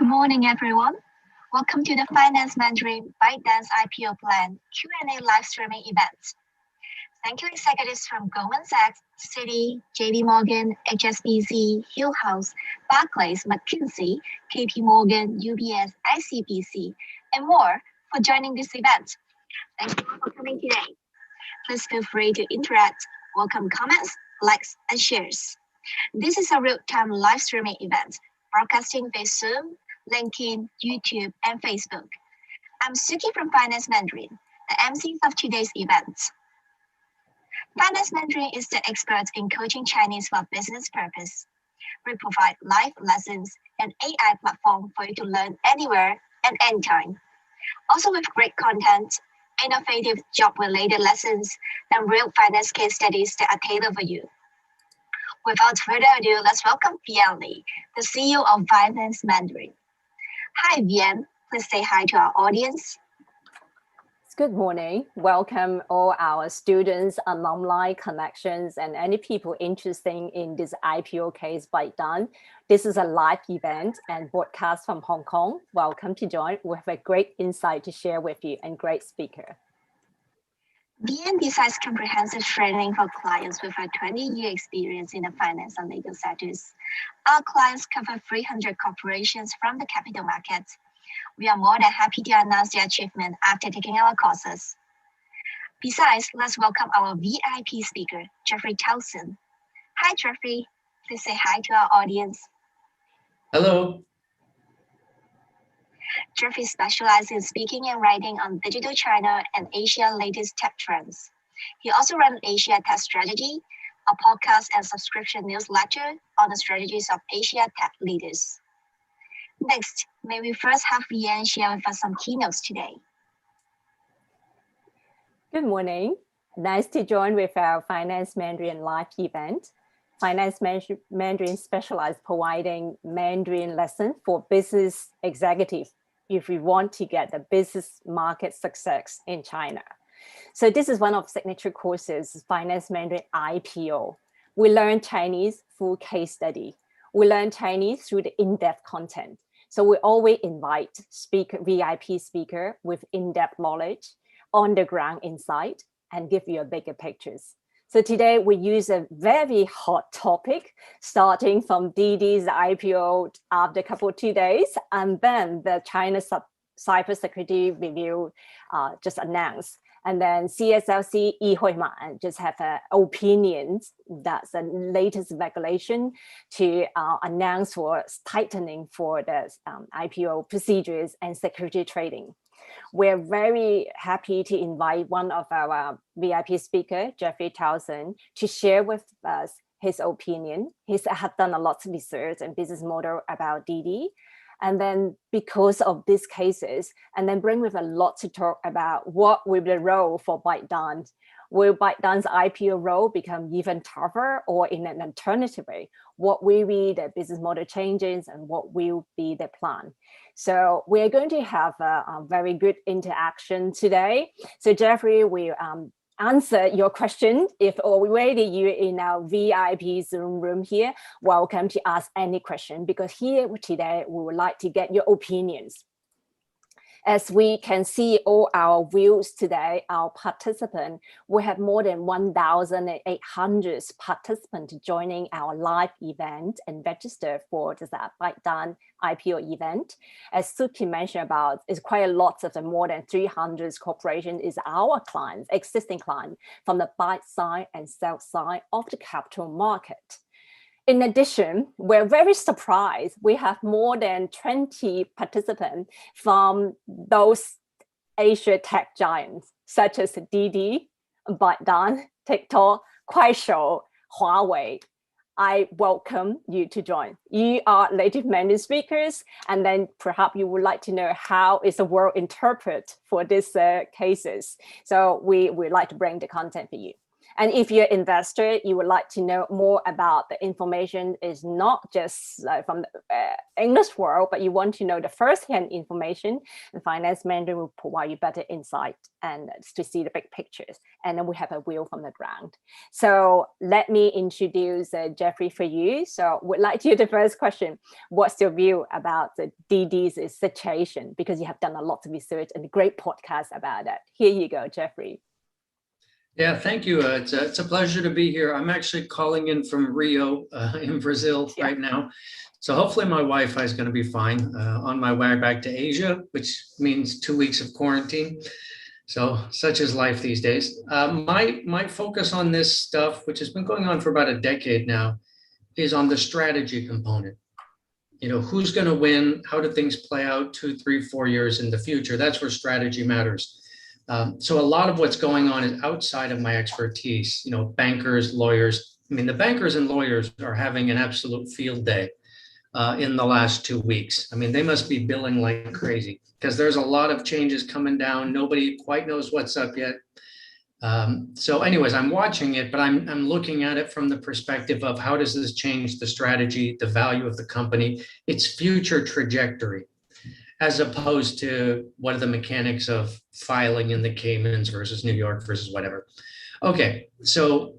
Good morning, everyone. Welcome to the Finance Mandarin ByteDance IPO Plan Q&A live streaming event. Thank you, executives from Goldman Sachs, Citi, JP Morgan, HSBC, Hill House, Barclays, McKinsey, KP Morgan, UBS, ICBC, and more for joining this event. Thank you for coming today. Please feel free to interact, welcome comments, likes, and shares. This is a real-time live streaming event, broadcasting via Zoom, LinkedIn, YouTube, and Facebook. I'm Suki from Finance Mandarin, the MC of today's event. Finance Mandarin is the expert in coaching Chinese for business purpose. We provide live lessons and AI platform for you to learn anywhere and anytime. Also with great content, innovative job-related lessons, and real finance case studies that are tailored for you. Without further ado, let's welcome Vian Li, the CEO of Finance Mandarin. Hi, Vian. Please say hi to our audience. Good morning. Welcome all our students, alumni, connections, and any people interested in this IPO case ByteDance. This is a live event and broadcast from Hong Kong. Welcome to join. We have a great insight to share with you and great speaker. Dian designs comprehensive training for clients with a 20-year experience in the finance and legal sectors. Our clients cover 300 corporations from the capital markets. We are more than happy to announce their achievement after taking our courses. Besides, let's welcome our VIP speaker, Jeffrey Towson. Hi, Jeffrey. Please say hi to our audience. Hello. Jeffrey specializes in speaking and writing on digital China and Asia's latest tech trends. He also runs Asia Tech Strategy, a podcast and subscription newsletter on the strategies of Asia tech leaders. Next, may we first have Vian share with us some keynotes today. Good morning. Nice to join with our Finance Mandarin live event. Finance Mandarin specializes providing Mandarin lessons for business executives if we want to get the business market success in China. So this is one of signature courses, Finance Mandarin IPO. We learn Chinese through case study. We learn Chinese through the in-depth content. So we always invite VIP speaker with in-depth knowledge, on-the-ground insight, and give you a bigger pictures. So today we use a very hot topic, starting from Didi's IPO after a couple of 2 days, and then the China cybersecurity review just announced. And then CSLC Yi Huiwen just have opinions. That's the latest regulation to announce for tightening for the IPO procedures and security trading. We're very happy to invite one of our VIP speaker, Jeffrey Towson, to share with us his opinion. He has done a lot of research and business model about Didi. And then because of these cases, and then bring with a lot to talk about what will be the role for ByteDance. Will ByteDance IPO role become even tougher or in an alternative way? What will be the business model changes and what will be the plan? So we're going to have a very good interaction today. So Jeffrey will answer your question. If already you're in our VIP Zoom room here, welcome to ask any question, because here today we would like to get your opinions. As we can see all our views today, our participants, we have more than 1,800 participants joining our live event and register for the ByteDance IPO event. As Suki mentioned about, it's quite a lot of the more than 300 corporations is our clients, existing clients from the buy side and sell side of the capital market. In addition, we're very surprised. We have more than 20 participants from those Asia tech giants, such as Didi, ByteDance, TikTok, Kuaishou, Huawei. I welcome you to join. You are native Mandarin speakers, and then perhaps you would like to know how is the world interpret for these cases. So we would like to bring the content for you. And if you're an investor, you would like to know more about the information is not just from the English world, but you want to know the first-hand information, and Finance Mandarin will provide you better insight and to see the big pictures. And then we have a wheel from the ground. So let me introduce Jeffrey for you. So would like to hear the first question. What's your view about the Didi's situation? Because you have done a lot of research and a great podcast about it. Here you go, Jeffrey. Yeah, thank you. It's a pleasure to be here. I'm actually calling in from Rio in Brazil right now. So hopefully my Wi-Fi is going to be fine on my way back to Asia, which means 2 weeks of quarantine. So such is life these days. My focus on this stuff, which has been going on for about a decade now, is on the strategy component. You know, who's going to win? How do things play out 2, 3, 4 years in the future? That's where strategy matters. So a lot of what's going on is outside of my expertise. You know, bankers, lawyers. I mean, the bankers and lawyers are having an absolute field day in the last 2 weeks. I mean, they must be billing like crazy because there's a lot of changes coming down. Nobody quite knows what's up yet. So anyways, I'm watching it, but I'm looking at it from the perspective of how does this change the strategy, the value of the company, its future trajectory, as opposed to what are the mechanics of filing in the Caymans versus New York versus whatever. Okay, so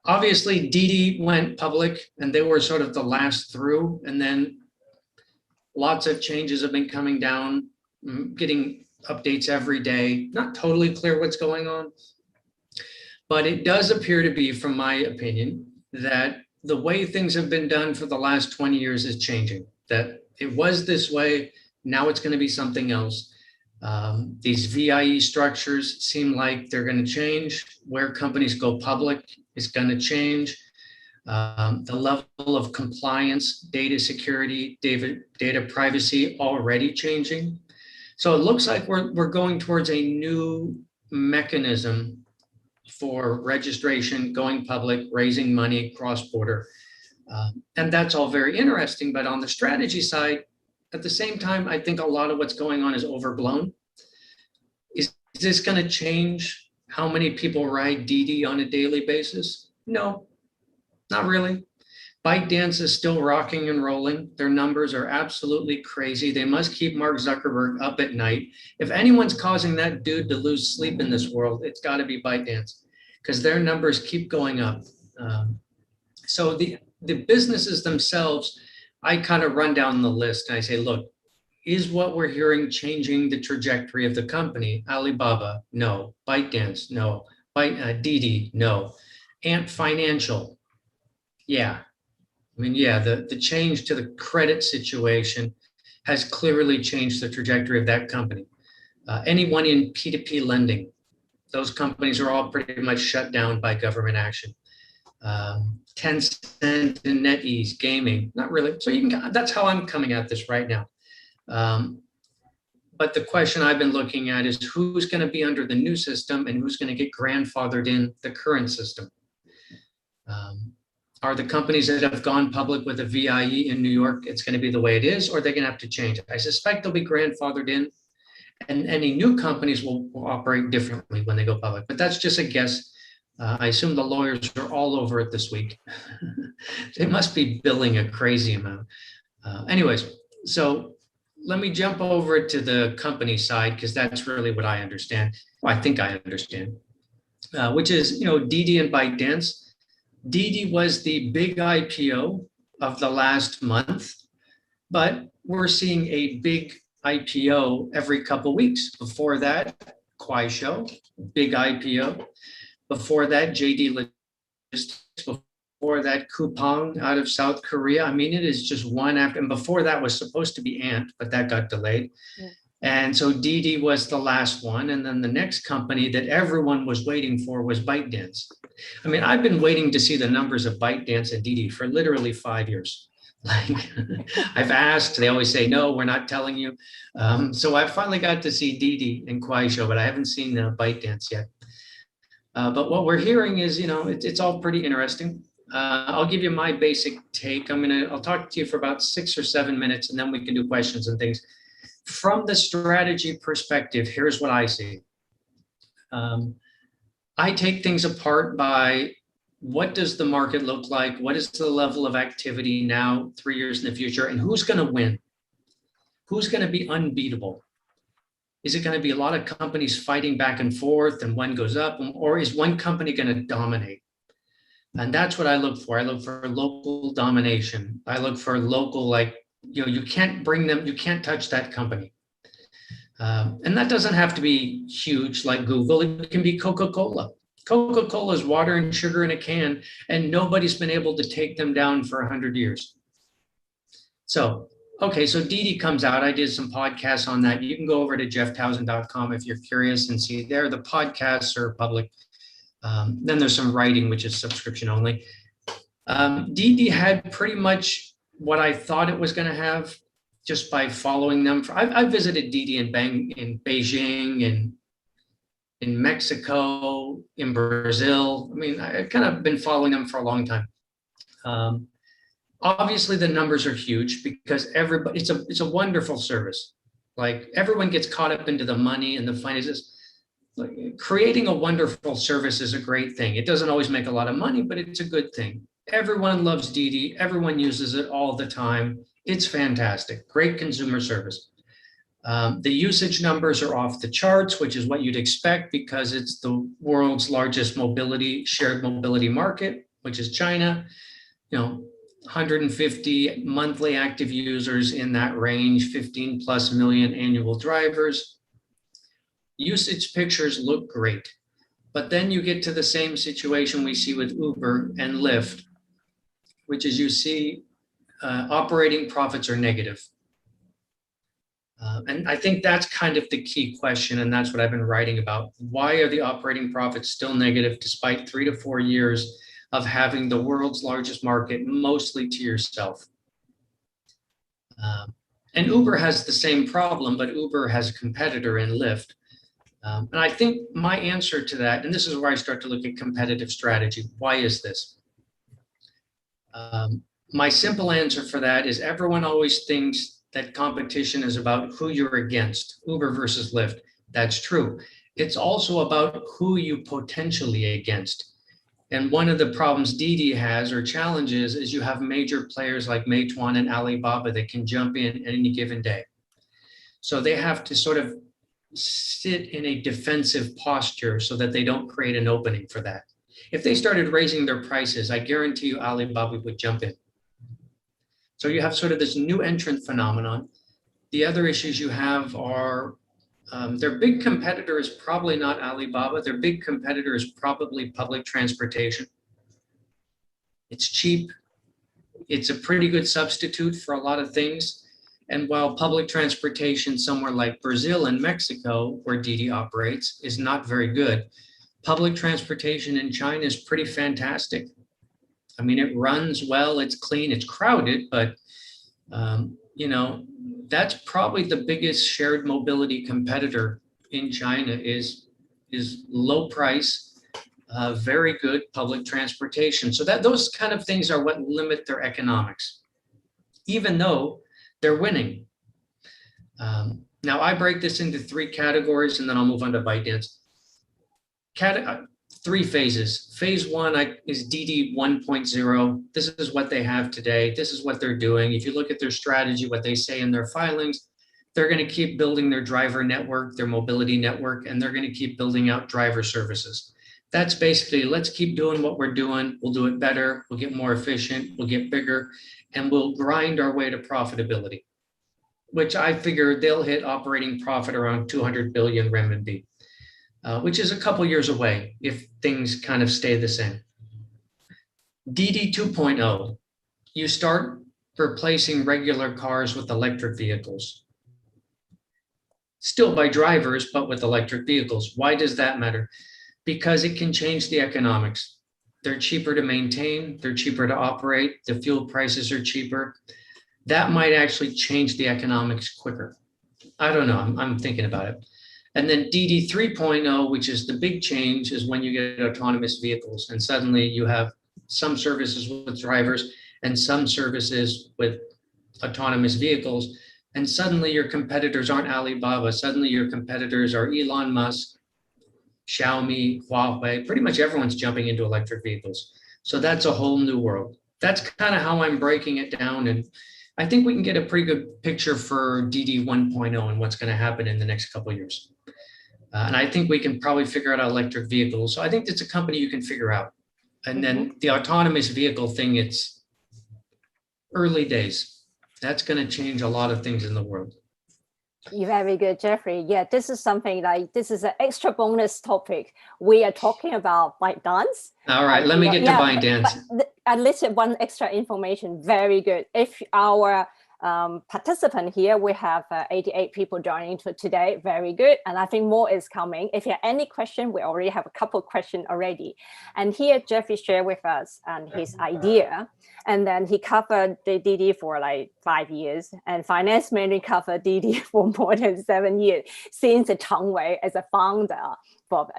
obviously Didi went public and they were sort of the last through, and then lots of changes have been coming down, getting updates every day. Not totally clear what's going on, but it does appear to be, from my opinion, that the way things have been done for the last 20 years is changing, that it was this way. Now it's going to be something else. These VIE structures seem like they're going to change. Where companies go public is going to change. The level of compliance, data security, data privacy already changing. So it looks like we're going towards a new mechanism for registration, going public, raising money cross-border. And that's all very interesting. But on the strategy side, at the same time, I think a lot of what's going on is overblown. Is this going to change how many people ride Didi on a daily basis? No, not really. ByteDance is still rocking and rolling. Their numbers are absolutely crazy. They must keep Mark Zuckerberg up at night. If anyone's causing that dude to lose sleep in this world, it's got to be ByteDance, because their numbers keep going up. So the businesses themselves, I kind of run down the list and I say, look, is what we're hearing changing the trajectory of the company? Alibaba, no. ByteDance, no. Didi, no. Ant Financial, yeah. I mean, yeah, the change to the credit situation has clearly changed the trajectory of that company. Anyone in P2P lending, those companies are all pretty much shut down by government action. Tencent and NetEase, gaming, not really. So that's how I'm coming at this right now. But the question I've been looking at is who's going to be under the new system and who's going to get grandfathered in the current system. Are the companies that have gone public with a VIE in New York, it's going to be the way it is, or they're going to have to change it? I suspect they'll be grandfathered in, and any new companies will operate differently when they go public. But that's just a guess. I assume the lawyers are all over it this week. They must be billing a crazy amount. Anyways, so let me jump over to the company side, because that's really what I understand. Well, I think I understand, which is, Didi and ByteDance. Didi was the big IPO of the last month, but we're seeing a big IPO every couple of weeks. Before that, Kuaishou, big IPO. Before that, JD Logistics. Before that, Coupang out of South Korea. I mean, it is just one after, and before that was supposed to be Ant, but that got delayed. Yeah. And so Didi was the last one. And then the next company that everyone was waiting for was ByteDance. I mean, I've been waiting to see the numbers of ByteDance and Didi for literally 5 years. Like, I've asked, they always say, no, we're not telling you. So I finally got to see Didi and Kuaishou, but I haven't seen ByteDance yet. But what we're hearing is, it's all pretty interesting. I'll give you my basic take. I'll talk to you for about 6 or 7 minutes, and then we can do questions and things. From the strategy perspective, here's what I see. I take things apart by what does the market look like? What is the level of activity now, 3 years in the future, and who's going to win? Who's going to be unbeatable? Is it going to be a lot of companies fighting back and forth and one goes up, or is one company going to dominate? And that's what I look for. I look for local domination. I look for local, like, you can't bring them, you can't touch that company. And that doesn't have to be huge like Google. It can be Coca-Cola. Coca-Cola is water and sugar in a can, and nobody's been able to take them down for 100 years. So, okay, so Didi comes out. I did some podcasts on that. You can go over to jefftowson.com if you're curious and see there. The podcasts are public. Then there's some writing, which is subscription only. Didi had pretty much what I thought it was going to have just by following them. I visited Didi in Beijing, and in Mexico, in Brazil. I mean, I've kind of been following them for a long time. Obviously, the numbers are huge because everybody, it's a wonderful service. Like, everyone gets caught up into the money and the finances. Like, creating a wonderful service is a great thing. It doesn't always make a lot of money, but it's a good thing. Everyone loves Didi. Everyone uses it all the time. It's fantastic. Great consumer service. The usage numbers are off the charts, which is what you'd expect because it's the world's largest shared mobility market, which is China. 150 monthly active users in that range, 15 plus million annual drivers. Usage pictures look great, but then you get to the same situation we see with Uber and Lyft, which is you see operating profits are negative. And I think that's kind of the key question, and that's what I've been writing about. Why are the operating profits still negative despite 3 to 4 years of having the world's largest market mostly to yourself? And Uber has the same problem, but Uber has a competitor in Lyft. And I think my answer to that, and this is where I start to look at competitive strategy. Why is this? My simple answer for that is everyone always thinks that competition is about who you're against, Uber versus Lyft. That's true. It's also about who you potentially against. And one of the problems Didi has or challenges is you have major players like Meituan and Alibaba that can jump in at any given day. So they have to sort of sit in a defensive posture so that they don't create an opening for that. If they started raising their prices, I guarantee you Alibaba would jump in. So you have sort of this new entrant phenomenon. The other issues you have are their big competitor is probably not Alibaba. Their big competitor is probably public transportation. It's cheap. It's a pretty good substitute for a lot of things. And while public transportation somewhere like Brazil and Mexico, where Didi operates, is not very good, public transportation in China is pretty fantastic. I mean, it runs well, it's clean, it's crowded, but that's probably the biggest shared mobility competitor in China is low price, very good public transportation. So those kind of things are what limit their economics, even though they're winning. Now I break this into 3 categories, and then I'll move on to ByteDance. 3 phases. Phase 1 is Didi 1.0. This is what they have today. This is what they're doing. If you look at their strategy, what they say in their filings, they're going to keep building their driver network, their mobility network, and they're going to keep building out driver services. That's basically, let's keep doing what we're doing. We'll do it better. We'll get more efficient. We'll get bigger, and we'll grind our way to profitability, which I figure they'll hit operating profit around 200 billion renminbi. Which is a couple years away if things kind of stay the same. Didi 2.0, you start replacing regular cars with electric vehicles. Still by drivers, but with electric vehicles. Why does that matter? Because it can change the economics. They're cheaper to maintain, they're cheaper to operate, the fuel prices are cheaper. That might actually change the economics quicker. I don't know, I'm thinking about it. And then Didi 3.0, which is the big change, is when you get autonomous vehicles. And suddenly you have some services with drivers and some services with autonomous vehicles. And suddenly your competitors aren't Alibaba. Suddenly your competitors are Elon Musk, Xiaomi, Huawei, pretty much everyone's jumping into electric vehicles. So that's a whole new world. That's kind of how I'm breaking it down. And I think we can get a pretty good picture for Didi 1.0 and what's going to happen in the next couple of years. And I think we can probably figure out electric vehicles. So I think it's a company you can figure out. And then the autonomous vehicle thing, it's early days. That's going to change a lot of things in the world. You're very good, Jeffrey. Yeah, this is something like, this is an extra bonus topic. We are talking about ByteDance. All right, let me get to ByteDance. I listed one extra information, very good. If our participant here, we have 88 people joining today, very good. And I think more is coming. If you have any question, we already have a couple of questions already. And here, Jeffrey shared with us his idea. And then he covered the Didi for like 5 years, and Finance Mandarin covered Didi for more than 7 years, since Chang Wei as a founder for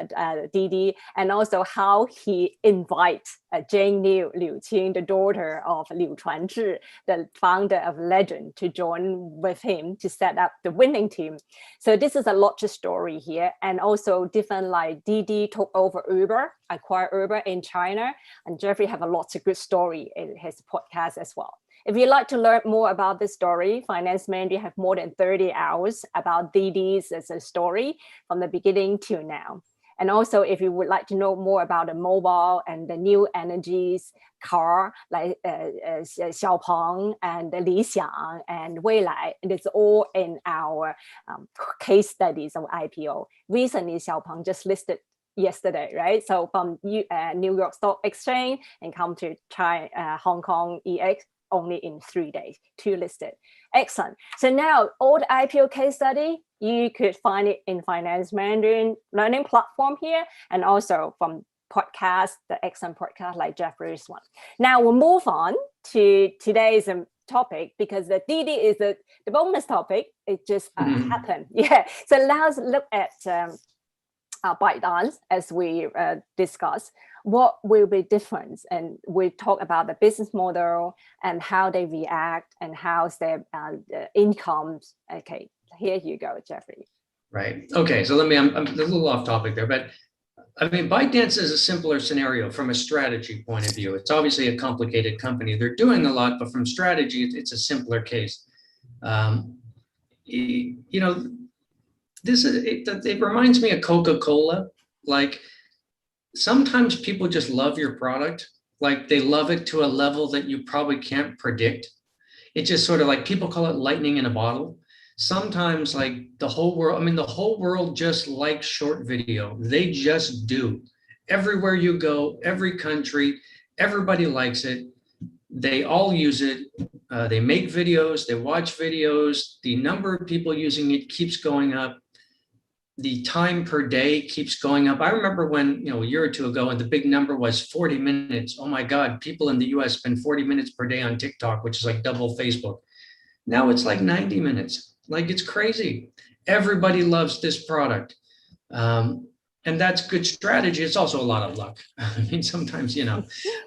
Didi, and also how he invites Jane Liu Qing, the daughter of Liu Chuanzhi, the founder of Legend, to join with him to set up the winning team. So this is a lot of story here, and also different like Didi took over Uber, acquired Uber in China, and Jeffrey have a lot of good story in his podcast as well. If you'd like to learn more about this story, Finance Mandarin have more than 30 hours about Didi's as a story from the beginning till now. And also, if you would like to know more about the mobile and the new energies car, like Xiaopeng and Li Xiang and Weilai, it is all in our case studies of IPO. Recently, Xiaopeng just listed yesterday, right? So from New York Stock Exchange and come to China, Hong Kong EX only in 3 days, 2 listed. Excellent. So now all the IPO case study, you could find it in Finance Mandarin learning platform here, and also from podcast, the excellent podcast like Jeffrey's one. Now we'll move on to today's topic, because the Didi is the bonus topic. It just happened. Yeah. So let's look at ByteDance as we discuss what will be different, and we talk about the business model and how they react and how's their incomes. Okay, here you go, Jeffrey. Right. Okay. So I'm a little off topic there, but I mean, ByteDance is a simpler scenario from a strategy point of view. It's obviously a complicated company. They're doing a lot, but from strategy, it's a simpler case. You know, it reminds me of Coca-Cola. Like, sometimes people just love your product. Like, they love it to a level that you probably can't predict. It's just sort of like, people call it lightning in a bottle. Sometimes, like, the whole world just likes short video. They just do. Everywhere you go, every country, everybody likes it. They all use it. They make videos, they watch videos. The number of people using it keeps going up. The time per day keeps going up. I remember when, a year or two ago, and the big number was 40 minutes. Oh my God, people in the US spend 40 minutes per day on TikTok, which is like double Facebook. Now it's like 90 minutes. Like, it's crazy. Everybody loves this product. And that's good strategy. It's also a lot of luck. I mean, sometimes, Mark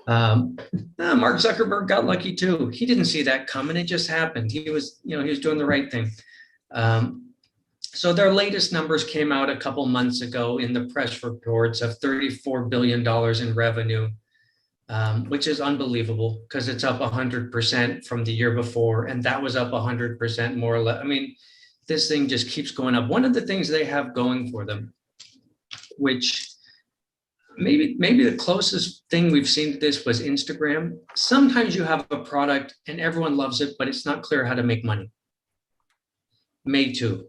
Zuckerberg got lucky too. He didn't see that coming. It just happened. He was doing the right thing. So their latest numbers came out a couple months ago in the press reports of $34 billion in revenue, which is unbelievable because it's up 100% from the year before. And that was up 100% more or less. I mean, this thing just keeps going up. One of the things they have going for them, which maybe the closest thing we've seen to this was Instagram. Sometimes you have a product and everyone loves it, but it's not clear how to make money. Meituan.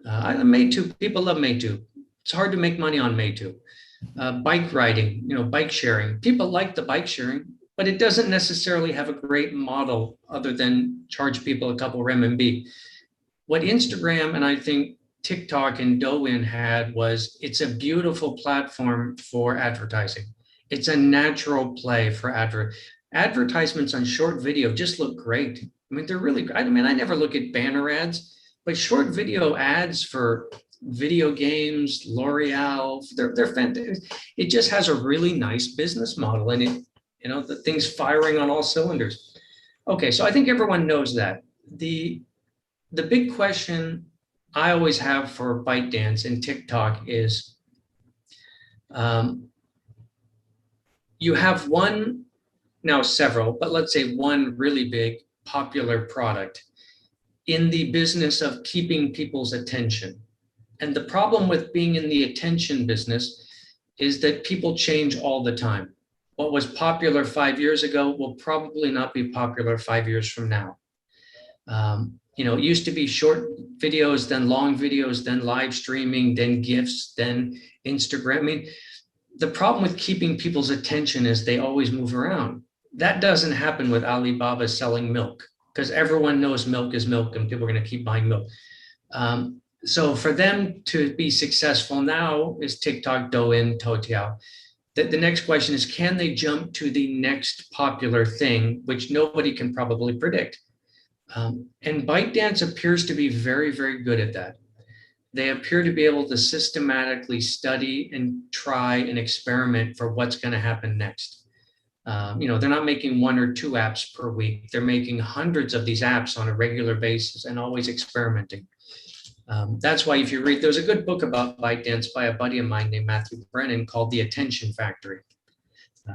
Meituan, people love Meituan. It's hard to make money on Meituan. Bike riding, bike sharing. People like the bike sharing, but it doesn't necessarily have a great model other than charge people a couple RMB. What Instagram and I think TikTok and Douyin had was, it's a beautiful platform for advertising. It's a natural play for advertisements on short video just look great. I mean, they're really, I never look at banner ads, but short video ads for video games, L'Oreal, they're fantastic. It just has a really nice business model, and it, the thing's firing on all cylinders. Okay, so I think everyone knows that. The big question I always have for ByteDance and TikTok is, You have one, now several, but let's say one really big popular product in the business of keeping people's attention. And the problem with being in the attention business is that people change all the time. What was popular 5 years ago will probably not be popular 5 years from now. It used to be short videos, then long videos, then live streaming, then GIFs, then Instagram. I mean, the problem with keeping people's attention is they always move around. That doesn't happen with Alibaba selling milk, because everyone knows milk is milk and people are going to keep buying milk. So for them to be successful now is TikTok, Douyin, Toutiao. The next question is, can they jump to the next popular thing, which nobody can probably predict? And ByteDance appears to be very, very good at that. They appear to be able to systematically study and try and experiment for what's going to happen next. They're not making 1 or 2 apps per week. They're making hundreds of these apps on a regular basis and always experimenting. That's why if you read, there's a good book about ByteDance by a buddy of mine named Matthew Brennan called The Attention Factory.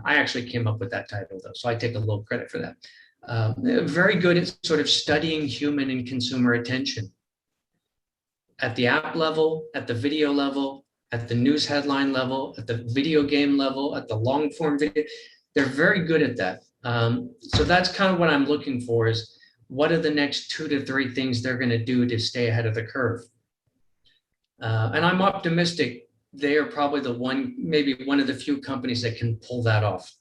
I actually came up with that title though, so I take a little credit for that. Very good at sort of studying human and consumer attention at the app level, at the video level, at the news headline level, at the video game level, at the long form video. They're very good at that. So that's kind of what I'm looking for is, what are the next 2 to 3 things they're going to do to stay ahead of the curve? And I'm optimistic they are probably maybe one of the few companies that can pull that off.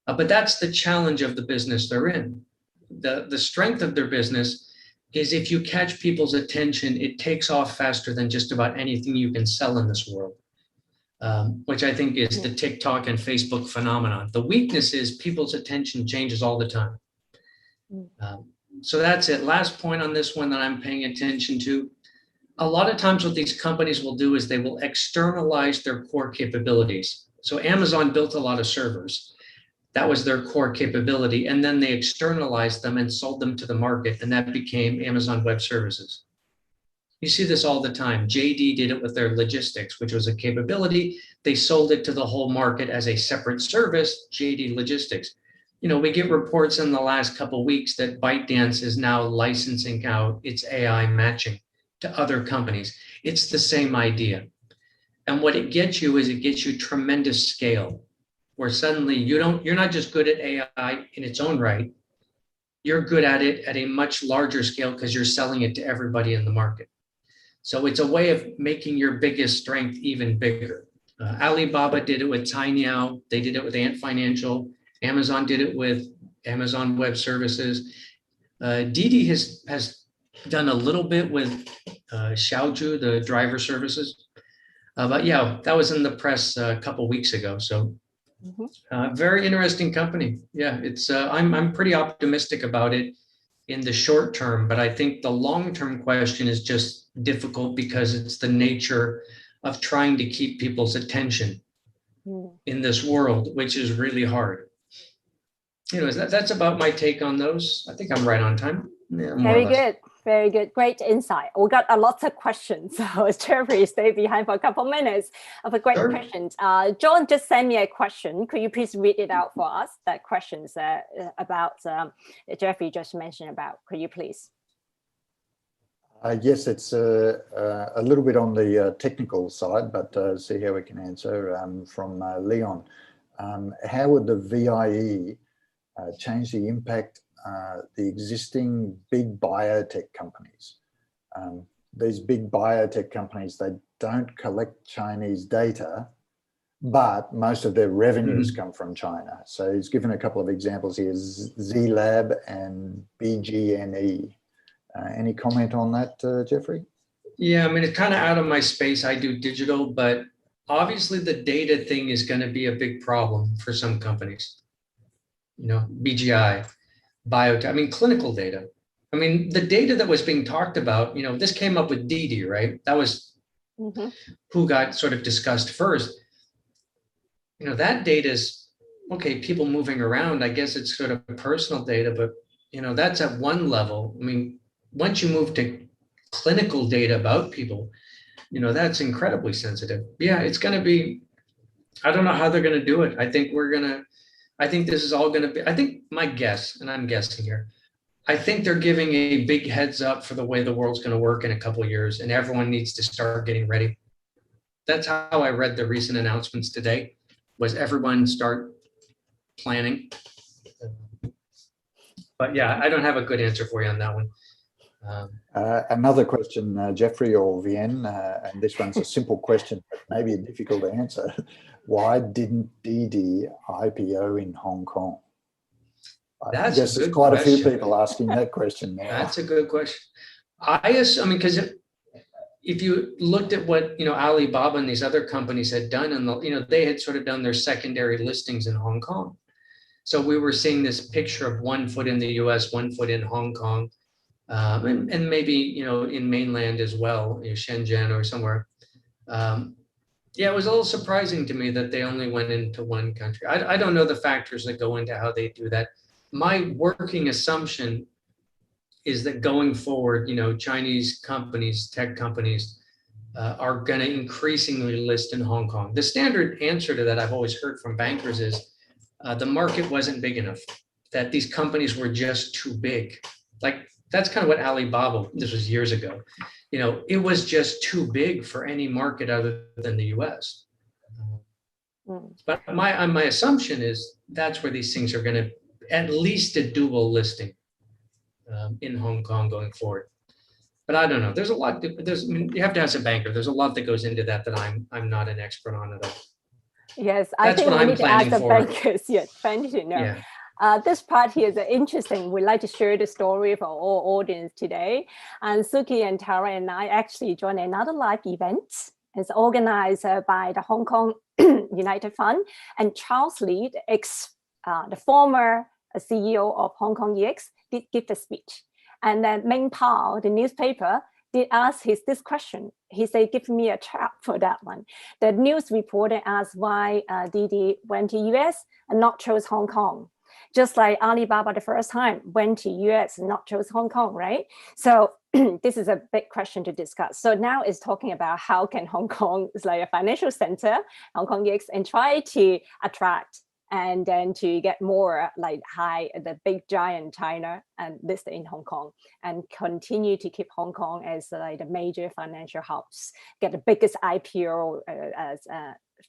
But that's the challenge of the business they're in. The strength of their business is if you catch people's attention, it takes off faster than just about anything you can sell in this world, which I think is the TikTok and Facebook phenomenon. The weakness is people's attention changes all the time. So that's it. Last point on this one that I'm paying attention to. A lot of times what these companies will do is they will externalize their core capabilities. So Amazon built a lot of servers. That was their core capability. And then they externalized them and sold them to the market. And that became Amazon Web Services. You see this all the time. JD did it with their logistics, which was a capability. They sold it to the whole market as a separate service, JD Logistics. We get reports in the last couple of weeks that ByteDance is now licensing out its AI matching to other companies. It's the same idea. And what it gets you is it gets you tremendous scale, where suddenly you're not just good at AI in its own right, you're good at it at a much larger scale because you're selling it to everybody in the market. So it's a way of making your biggest strength even bigger. Alibaba did it with Cainiao. They did it with Ant Financial. Amazon did it with Amazon Web Services. Didi has done a little bit with Xiaoju, the driver services. But yeah, that was in the press a couple of weeks ago. So very interesting company. Yeah, it's I'm pretty optimistic about it in the short term, but I think the long-term question is just difficult because it's the nature of trying to keep people's attention in this world, which is really hard. Anyways, that's about my take on those. I think I'm right on time. Yeah, very good. Very good. Great insight. We got a lot of questions. So Jeffrey, stay behind for a couple of minutes of a great questions. John just sent me a question. Could you please read it out for us? That question's about Jeffrey just mentioned about. Could you please? Yes, it's a little bit on the technical side, but see how we can answer from Leon. How would the VIE change the impact the existing big biotech companies? These big biotech companies, they don't collect Chinese data, but most of their revenues come from China. So he's given a couple of examples here, Z-Lab and BGNE. Any comment on that, Jeffrey? Yeah, I mean, it's kind of out of my space. I do digital, but obviously the data thing is going to be a big problem for some companies. BGI, biotech, I mean, clinical data. I mean, the data that was being talked about, this came up with Didi, right? That was who got sort of discussed first. That data is, okay, people moving around, I guess it's sort of personal data, but, that's at one level. I mean, once you move to clinical data about people, that's incredibly sensitive. Yeah, it's going to be I don't know how they're going to do it. I think this is all going to be, I think my guess, and I'm guessing here, I think they're giving a big heads up for the way the world's going to work in a couple of years, and everyone needs to start getting ready. That's how I read the recent announcements today, was everyone start planning. But yeah, I don't have a good answer for you on that one. Another question, Jeffrey or Vienne, and this one's a simple question, but maybe difficult to answer. Why didn't Didi IPO in Hong Kong? I guess there's quite a few people asking that question now. That's a good question. I mean, because if you looked at what Alibaba and these other companies had done, and they had sort of done their secondary listings in Hong Kong. So we were seeing this picture of 1 foot in the U.S., 1 foot in Hong Kong, and maybe in mainland as well, Shenzhen or somewhere. Yeah, it was a little surprising to me that they only went into one country. I don't know the factors that go into how they do that. My working assumption is that going forward, Chinese companies, tech companies, are going to increasingly list in Hong Kong. The standard answer to that I've always heard from bankers is the market wasn't big enough, that these companies were just too big. Like, that's kind of what Alibaba, this was years ago, it was just too big for any market other than the US. But my assumption is that's where these things are going to, at least a dual listing in Hong Kong going forward. But I don't know. There's a lot. You have to ask a banker. There's a lot that goes into that I'm not an expert on at all. Yes, I think we need to ask the bankers. Yes, thank you. No. Yeah. This part here is interesting. We'd like to share the story for our audience today. And Suki and Tara and I actually joined another live event. It's organized by the Hong Kong United Fund, and Charles Lee, the former CEO of Hong Kong EX, did give the speech. And then Ming Pao, the newspaper, did ask this question. He said, give me a trap for that one. The news reporter asked why Didi went to US and not chose Hong Kong. Just like Alibaba the first time went to US and not chose Hong Kong, right? So this is a big question to discuss. So now it's talking about how can Hong Kong is like a financial center, Hong Kong EX, and try to attract and then to get more like the big giant China and listed in Hong Kong, and continue to keep Hong Kong as like the major financial hubs, get the biggest IPO as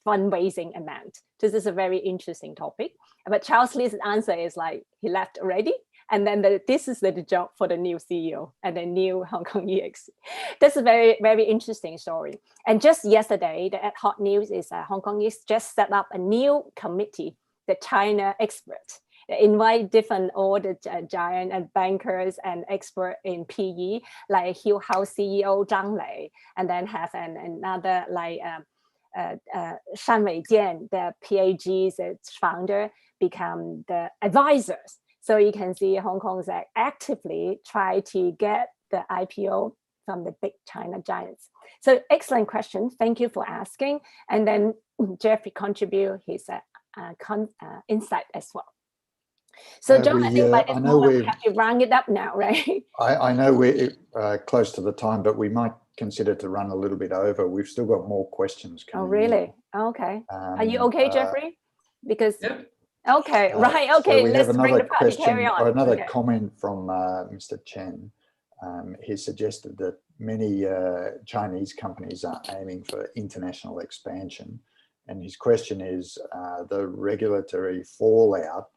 fundraising amount. This is a very interesting topic. But Charles Lee's answer is like he left already. And then this is the job for the new CEO and the new Hong Kong EX. That's a very, very interesting story. And just yesterday, the ad hoc news is Hong Kong EX just set up a new committee, the China expert. They invite all the giant and bankers and expert in PE, like Hill House CEO Zhang Lei, and then have another like Shan Weijian, the PAG's founder, become the advisors. So you can see Hong Kong's actively try to get the IPO from the big China giants. So excellent question. Thank you for asking. And then Jeffrey contribute his insight as well. So John, I think by this moment we have to round it up now, right? I know we're close to the time, but we might consider to run a little bit over. We've still got more questions coming. Oh, really? In. Okay. Are you okay, Jeffrey? Because yeah. Okay, right. Okay, so let's bring the party. Carry on. Or another comment from Mr. Chen. He suggested that many Chinese companies are aiming for international expansion. And his question is, the regulatory fallout,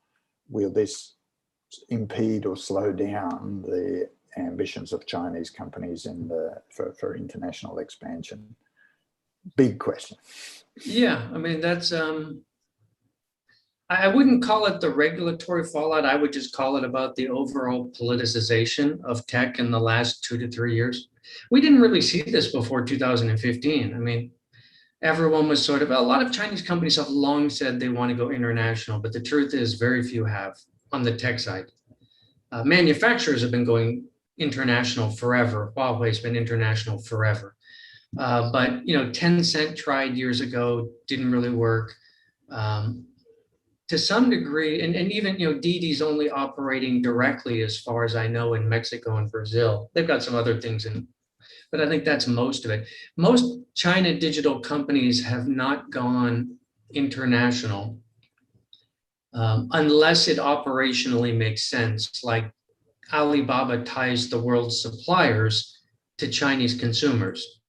will this impede or slow down the ambitions of Chinese companies for international expansion? Big question. Yeah, I mean, that's... I wouldn't call it the regulatory fallout. I would just call it about the overall politicization of tech in the last 2 to 3 years. We didn't really see this before 2015. I mean, everyone was sort of, a lot of Chinese companies have long said they want to go international, but the truth is very few have on the tech side. Manufacturers have been going international forever. Huawei's been international forever. But, Tencent tried years ago, didn't really work. To some degree, and even, Didi's only operating directly, as far as I know, in Mexico and Brazil. They've got some other things but I think that's most of it. Most China digital companies have not gone international unless it operationally makes sense, like Alibaba ties the world's suppliers to Chinese consumers.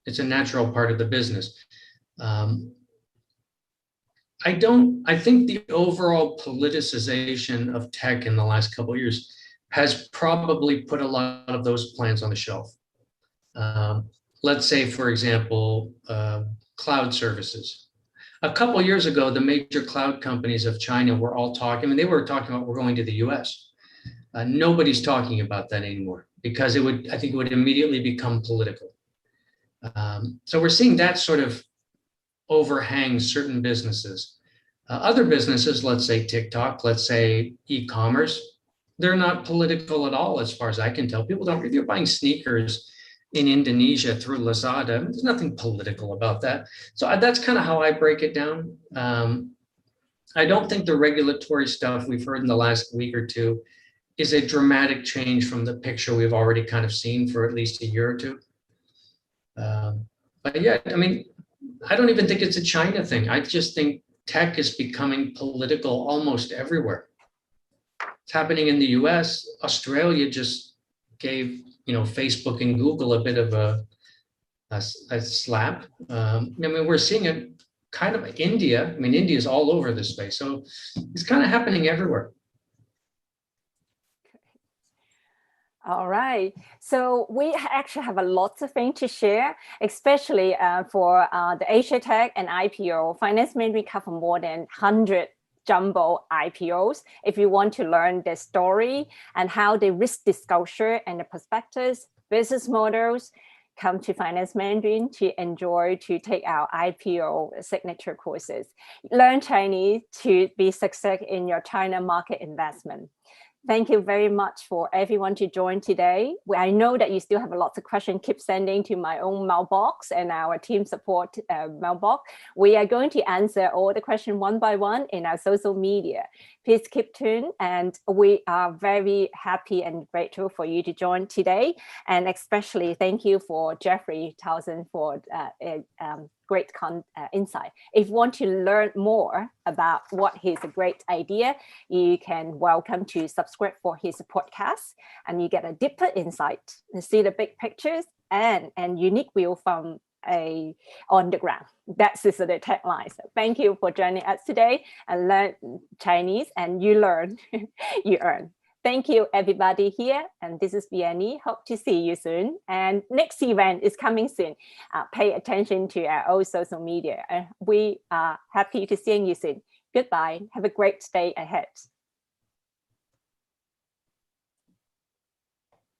It's a natural part of the business. I think the overall politicization of tech in the last couple of years has probably put a lot of those plans on the shelf. Let's say, for example, cloud services. A couple of years ago, the major cloud companies of China were all talking, and they were talking about we're going to the US. Nobody's talking about that anymore because I think it would immediately become political. So we're seeing that sort of overhang certain businesses. Other businesses, let's say TikTok, let's say e-commerce, they're not political at all as far as I can tell. People don't, if you're buying sneakers in Indonesia through Lazada, there's nothing political about that. So that's kind of how I break it down. I don't think the regulatory stuff we've heard in the last week or two is a dramatic change from the picture we've already kind of seen for at least a year or two. But yeah, I mean, I don't even think it's a China thing. I just think tech is becoming political almost everywhere. It's happening in the US. Australia just gave, Facebook and Google a bit of a slap. I mean, we're seeing it kind of India. I mean, India is all over this space. So it's kind of happening everywhere. All right, so we actually have a lot of things to share, especially for the Asia Tech and IPO. Finance Mandarin cover more than 100 jumbo IPOs. If you want to learn their story and how they risk disclosure and the prospectus, business models, come to Finance Mandarin to take our IPO signature courses. Learn Chinese to be success in your China market investment. Thank you very much for everyone to join today. I know that you still have a lot of questions. Keep sending to my own mailbox and our team support mailbox. We are going to answer all the questions one by one in our social media. Please keep tuned, and we are very happy and grateful for you to join today. And especially thank you for Jeffrey Towson for great insight. If you want to learn more about what his great idea, you can welcome to subscribe for his podcast, and you get a deeper insight and see the big pictures and unique view from on the ground. That's the tagline. So thank you for joining us today and learn Chinese, and you learn, you earn. Thank you, everybody here. And this is Vianney. Hope to see you soon. And next event is coming soon. Pay attention to our own social media. We are happy to see you soon. Goodbye. Have a great day ahead.